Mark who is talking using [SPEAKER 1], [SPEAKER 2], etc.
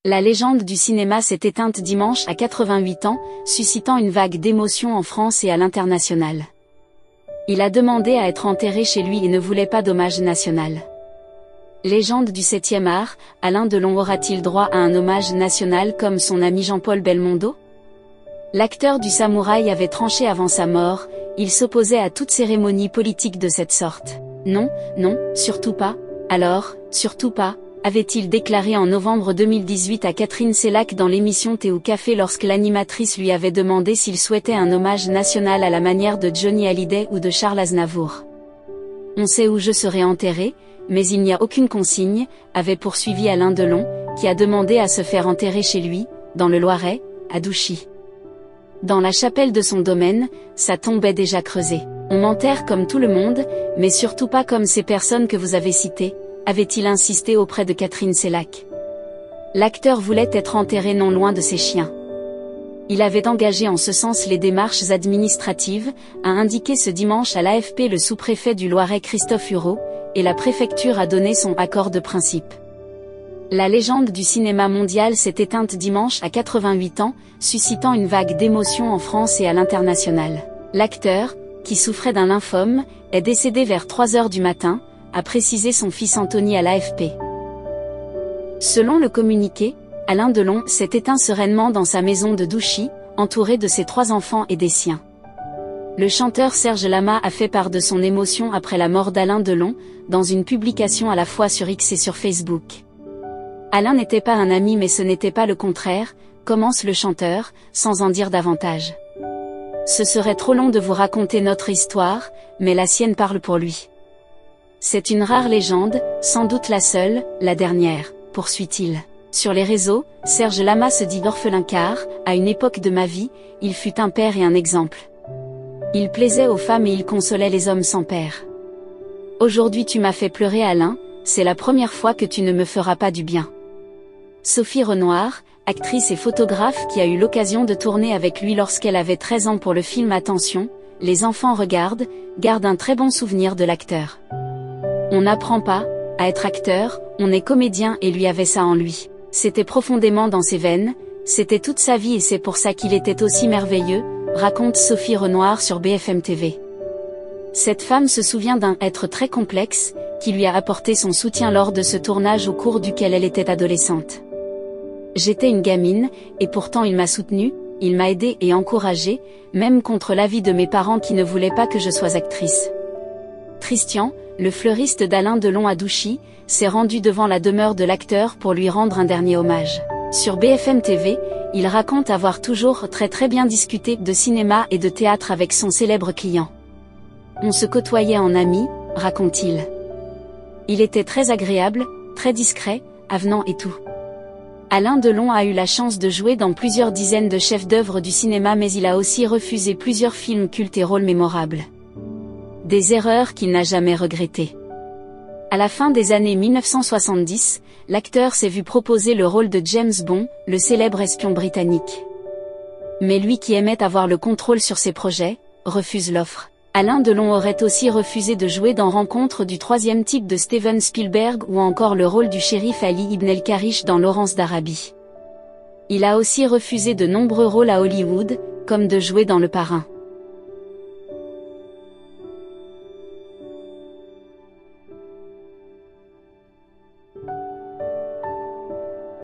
[SPEAKER 1] La légende du cinéma s'est éteinte dimanche à 88 ans, suscitant une vague d'émotion en France et à l'international. Il a demandé à être enterré chez lui et ne voulait pas d'hommage national. Légende du 7e art, Alain Delon aura-t-il droit à un hommage national comme son ami Jean-Paul Belmondo? L'acteur du samouraï avait tranché avant sa mort, il s'opposait à toute cérémonie politique de cette sorte. Non, non, surtout pas. Alors, surtout pas, avait-il déclaré en novembre 2018 à Catherine Sellac dans l'émission Thé ou Café lorsque l'animatrice lui avait demandé s'il souhaitait un hommage national à la manière de Johnny Hallyday ou de Charles Aznavour. On sait où je serai enterré, mais il n'y a aucune consigne, avait poursuivi Alain Delon, qui a demandé à se faire enterrer chez lui, dans le Loiret, à Douchy. Dans la chapelle de son domaine, sa tombe est déjà creusée. On m'enterre comme tout le monde, mais surtout pas comme ces personnes que vous avez citées, avait-il insisté auprès de Catherine Sellac. L'acteur voulait être enterré non loin de ses chiens. Il avait engagé en ce sens les démarches administratives, a indiqué ce dimanche à l'AFP le sous-préfet du Loiret Christophe Hureau, et la préfecture a donné son accord de principe. La légende du cinéma mondial s'est éteinte dimanche à 88 ans, suscitant une vague d'émotion en France et à l'international. L'acteur, qui souffrait d'un lymphome, est décédé vers 3 heures du matin, a précisé son fils Anthony à l'AFP. Selon le communiqué, Alain Delon s'est éteint sereinement dans sa maison de Douchy, entouré de ses 3 enfants et des siens. Le chanteur Serge Lama a fait part de son émotion après la mort d'Alain Delon, dans une publication à la fois sur X et sur Facebook. Alain n'était pas un ami mais ce n'était pas le contraire, commence le chanteur, sans en dire davantage. Ce serait trop long de vous raconter notre histoire, mais la sienne parle pour lui. C'est une rare légende, sans doute la seule, la dernière, poursuit-il. Sur les réseaux, Serge Lama se dit orphelin car, à une époque de ma vie, il fut un père et un exemple. Il plaisait aux femmes et il consolait les hommes sans père. Aujourd'hui tu m'as fait pleurer Alain, c'est la première fois que tu ne me feras pas du bien. Sophie Renoir, actrice et photographe qui a eu l'occasion de tourner avec lui lorsqu'elle avait 13 ans pour le film Attention, les enfants regardent, garde un très bon souvenir de l'acteur. On n'apprend pas à être acteur, on est comédien et lui avait ça en lui. C'était profondément dans ses veines, c'était toute sa vie et c'est pour ça qu'il était aussi merveilleux, raconte Sophie Renoir sur BFM TV. Cette femme se souvient d'un être très complexe, qui lui a apporté son soutien lors de ce tournage au cours duquel elle était adolescente. J'étais une gamine, et pourtant il m'a soutenue, il m'a aidée et encouragée, même contre l'avis de mes parents qui ne voulaient pas que je sois actrice. Christian, le fleuriste d'Alain Delon à Douchy, s'est rendu devant la demeure de l'acteur pour lui rendre un dernier hommage. Sur BFM TV, il raconte avoir toujours très bien discuté de cinéma et de théâtre avec son célèbre client. On se côtoyait en amis, raconte-t-il. Il était très agréable, très discret, avenant et tout. Alain Delon a eu la chance de jouer dans plusieurs dizaines de chefs-d'œuvre du cinéma mais il a aussi refusé plusieurs films cultes et rôles mémorables. Des erreurs qu'il n'a jamais regrettées. À la fin des années 1970, l'acteur s'est vu proposer le rôle de James Bond, le célèbre espion britannique. Mais lui qui aimait avoir le contrôle sur ses projets, refuse l'offre. Alain Delon aurait aussi refusé de jouer dans Rencontre du troisième type de Steven Spielberg ou encore le rôle du shérif Ali Ibn el-Karish dans Lawrence d'Arabie. Il a aussi refusé de nombreux rôles à Hollywood, comme de jouer dans Le Parrain.